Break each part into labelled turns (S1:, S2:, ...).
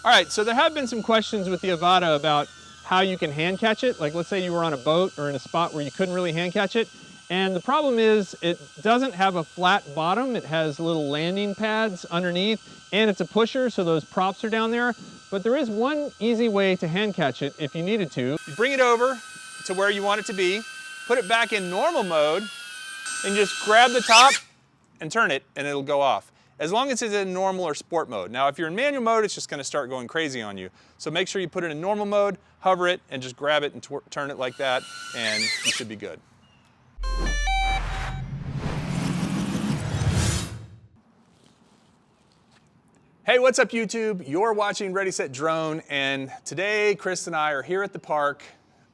S1: All right, so there have been some questions with the Avata about how you can hand catch it. Like let's say you were on a boat or in a spot where you couldn't really hand catch it. And the problem is it doesn't have a flat bottom. It has little landing pads underneath, and it's a pusher, so those props are down there. But there is one easy way to hand catch it if you needed to. You bring it over to where you want it to be, put it back in normal mode, and just grab the top and turn it, and it'll go off. As long as it's in normal or sport mode. Now, if you're in manual mode, it's just gonna start going crazy on you. So make sure you put it in normal mode, hover it, and just grab it and turn it like that, and you should be good. Hey, what's up YouTube? You're watching Ready, Set, Drone, and today Chris and I are here at the park.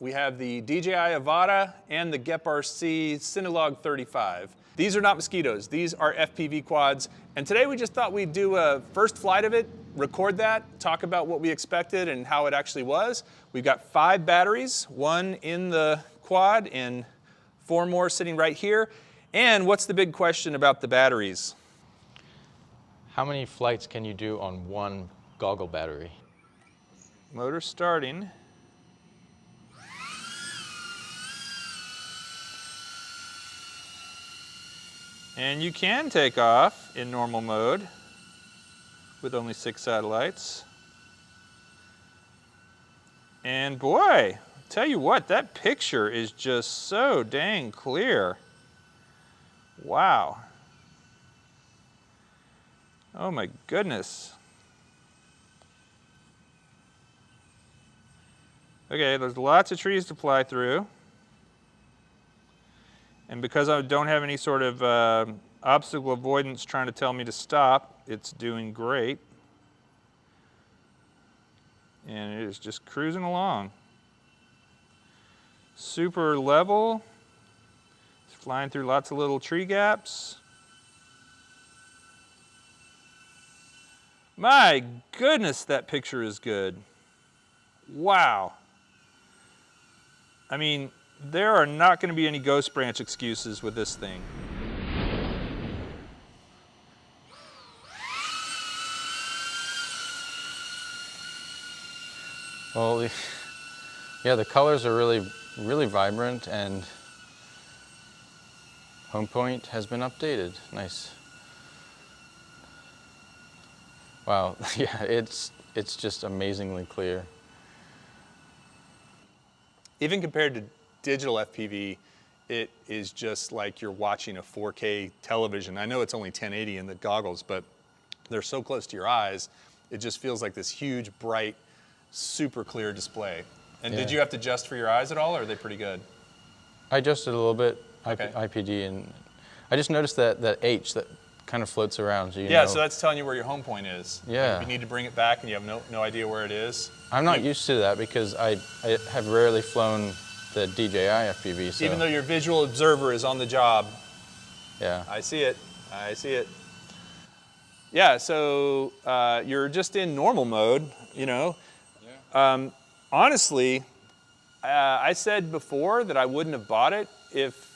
S1: We have the DJI AVATA and the GEP-RC Cinewhoop 35. These are not mosquitoes, these are FPV quads. And today we just thought we'd do a first flight of it, record that, talk about what we expected and how it actually was. We've got 5 batteries, 1 in the quad and 4 more sitting right here. And what's the big question about the batteries?
S2: How many flights can you do on one goggle battery?
S1: Motor starting. And you can take off in normal mode with only 6 satellites. And boy, tell you what, that picture is just so dang clear. Wow. Oh my goodness. Okay, there's lots of trees to fly through. And because I don't have any sort of obstacle avoidance trying to tell me to stop, it's doing great. And it is just cruising along. Super level. It's flying through lots of little tree gaps. My goodness, that picture is good. Wow. I mean, there are not going to be any ghost branch excuses with this thing.
S2: Well, yeah, the colors are really vibrant, and home point has been updated. Nice. Wow, yeah, it's just amazingly clear.
S1: Even compared to digital FPV, it is just like you're watching a 4K television. I know it's only 1080 in the goggles, but they're so close to your eyes, it just feels like this huge, bright, super clear display. And
S2: Yeah.
S1: did you have to adjust for your eyes at all, or are they pretty good?
S2: I adjusted a little bit,
S1: Okay.
S2: IPD, and I just noticed that H that kind of floats around. So you
S1: Yeah,
S2: know.
S1: so that's telling you where your home point is.
S2: Yeah.
S1: If you need to bring it back and you have no idea where it is.
S2: I'm not used to that because I have rarely flown the DJI FPV. So.
S1: Even though your visual observer is on the job.
S2: Yeah.
S1: I see it. I see it. Yeah, so you're just in normal mode, you know. Yeah. Honestly, I said before that I wouldn't have bought it if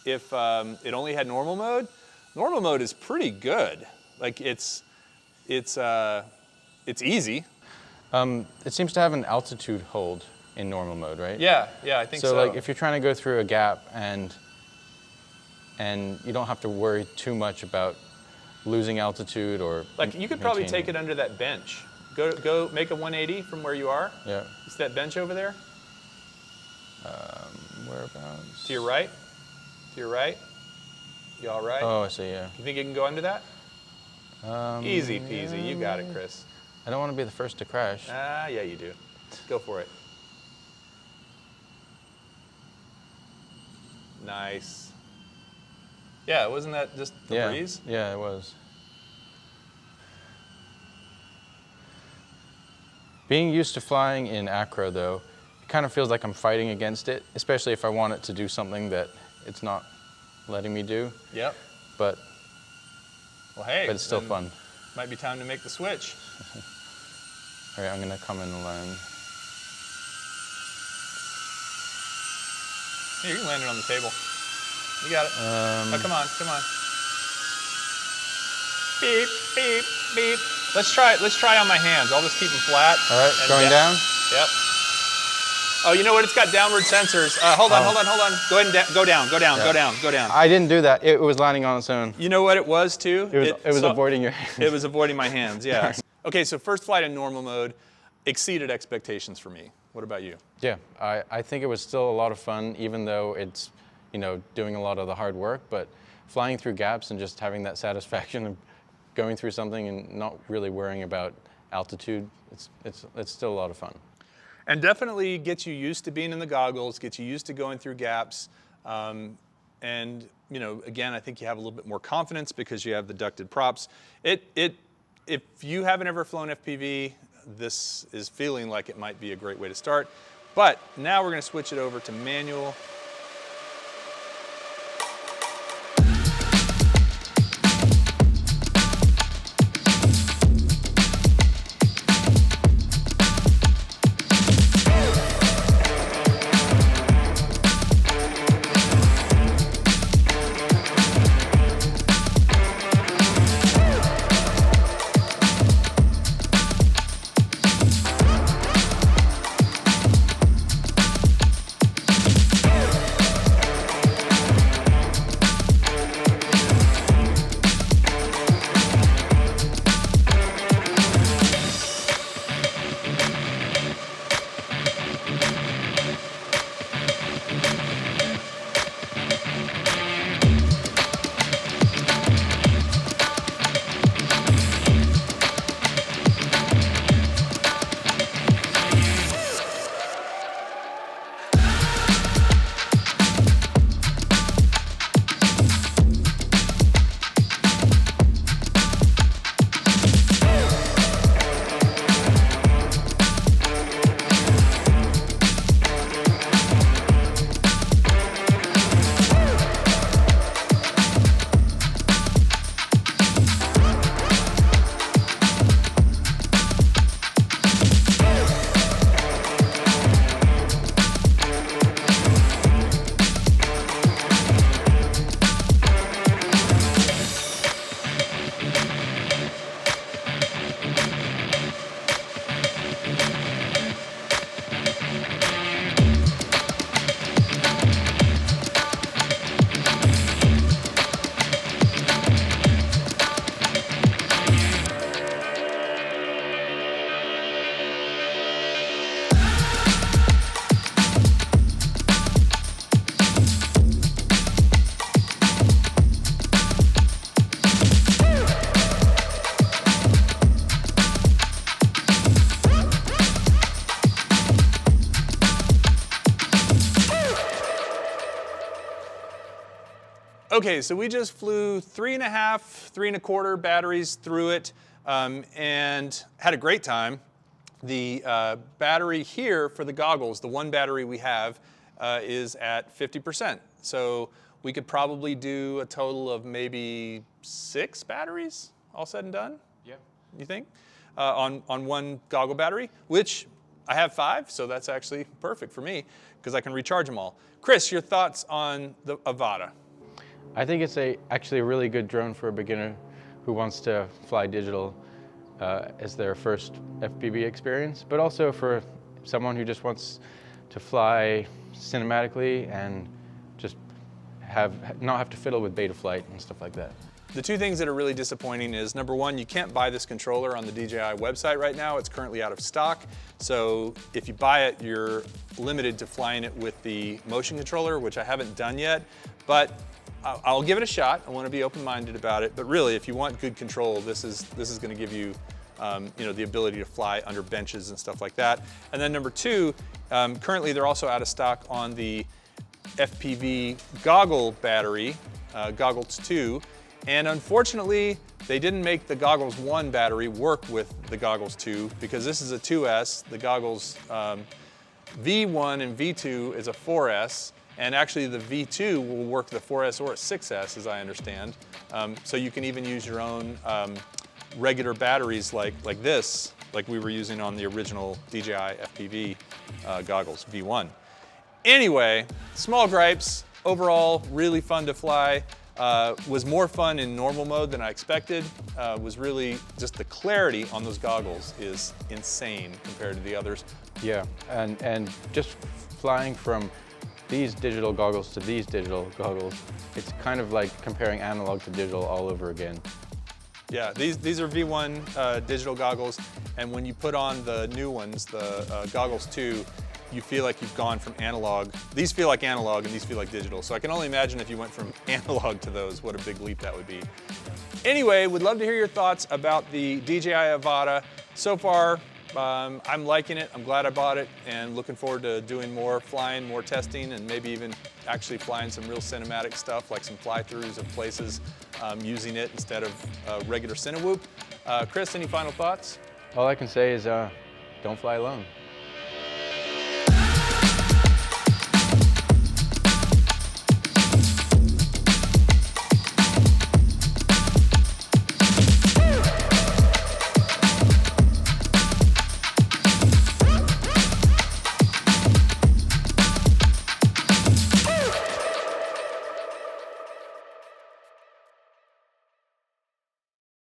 S1: it only had normal mode. Normal mode is pretty good. Like it's easy.
S2: It seems to have an altitude hold in normal mode, right?
S1: Yeah, I think so.
S2: So like if you're trying to go through a gap and you don't have to worry too much about losing altitude or
S1: like you could probably take it under that bench. Go make a 180 from where you are.
S2: Yeah.
S1: Is that bench over there?
S2: Whereabouts?
S1: To your right? To your right? You all right?
S2: Oh, I see, yeah.
S1: You think you can go under that? Easy peasy,
S2: yeah.
S1: You got it, Chris.
S2: I don't want to be the first to crash.
S1: Ah, yeah, you do. Go for it. Nice. Yeah, wasn't that just the breeze?
S2: Yeah, it was. Being used to flying in acro, though, it kind of feels like I'm fighting against it, especially if I want it to do something that it's not letting me do.
S1: Yep.
S2: But
S1: hey,
S2: it's still fun.
S1: Might be time to make the switch.
S2: All right, I'm gonna come in and land.
S1: Here, you can land it on the table. You got it. Oh, come on, come on. Beep, beep, beep. Let's try on my hands. I'll just keep them flat.
S2: All right, going down?
S1: Yep. Oh, you know what? It's got downward sensors. Hold on. Go ahead and go down.
S2: I didn't do that. It was landing on its own.
S1: You know what it was too?
S2: It was avoiding your hands.
S1: It was avoiding my hands, yeah. Okay, so first flight in normal mode exceeded expectations for me. What about you?
S2: Yeah, I think it was still a lot of fun, even though it's, doing a lot of the hard work, but flying through gaps and just having that satisfaction of going through something and not really worrying about altitude, it's still a lot of fun.
S1: And definitely gets you used to being in the goggles, gets you used to going through gaps. And, again, I think you have a little bit more confidence because you have the ducted props. If you haven't ever flown FPV, this is feeling like it might be a great way to start. But now we're going to switch it over to manual. Okay, so we just flew 3.5, 3.25 batteries through it and had a great time. The battery here for the goggles, the one battery we have, is at 50%. So we could probably do a total of maybe 6 batteries, all said and done?
S2: Yeah.
S1: You think? On one goggle battery, which I have 5, so that's actually perfect for me because I can recharge them all. Chris, your thoughts on the AVATA?
S2: I think it's actually a really good drone for a beginner who wants to fly digital as their first FPV experience, but also for someone who just wants to fly cinematically and just not have to fiddle with beta flight and stuff like that.
S1: The 2 things that are really disappointing is, number 1, you can't buy this controller on the DJI website right now. It's currently out of stock. So if you buy it, you're limited to flying it with the motion controller, which I haven't done yet. But I'll give it a shot. I want to be open-minded about it. But really, if you want good control, this is going to give you, the ability to fly under benches and stuff like that. And then number 2, currently they're also out of stock on the FPV goggle battery, Goggles 2. And unfortunately, they didn't make the Goggles 1 battery work with the Goggles 2 because this is a 2S. The Goggles V1 and V2 is a 4S. And actually the V2 will work the 4S or a 6S, as I understand. So you can even use your own regular batteries like this, like we were using on the original DJI FPV goggles, V1. Anyway, small gripes. Overall, really fun to fly.
S3: Was more fun in normal mode than I expected. Was really just the clarity on those goggles is insane compared to the others.
S2: Yeah, and just flying from these digital goggles to these digital goggles, it's kind of like comparing analog to digital all over again.
S3: Yeah, these are V1 digital goggles, and when you put on the new ones, the Goggles 2, you feel like you've gone from analog. These feel like analog and these feel like digital. So I can only imagine if you went from analog to those, what a big leap that would be. Anyway, would love to hear your thoughts about the DJI AVATA. So far, I'm liking it. I'm glad I bought it and looking forward to doing more flying, more testing, and maybe even actually flying some real cinematic stuff like some fly-throughs of places using it instead of regular Cinewhoop. Chris, any final thoughts?
S2: All I can say is don't fly alone.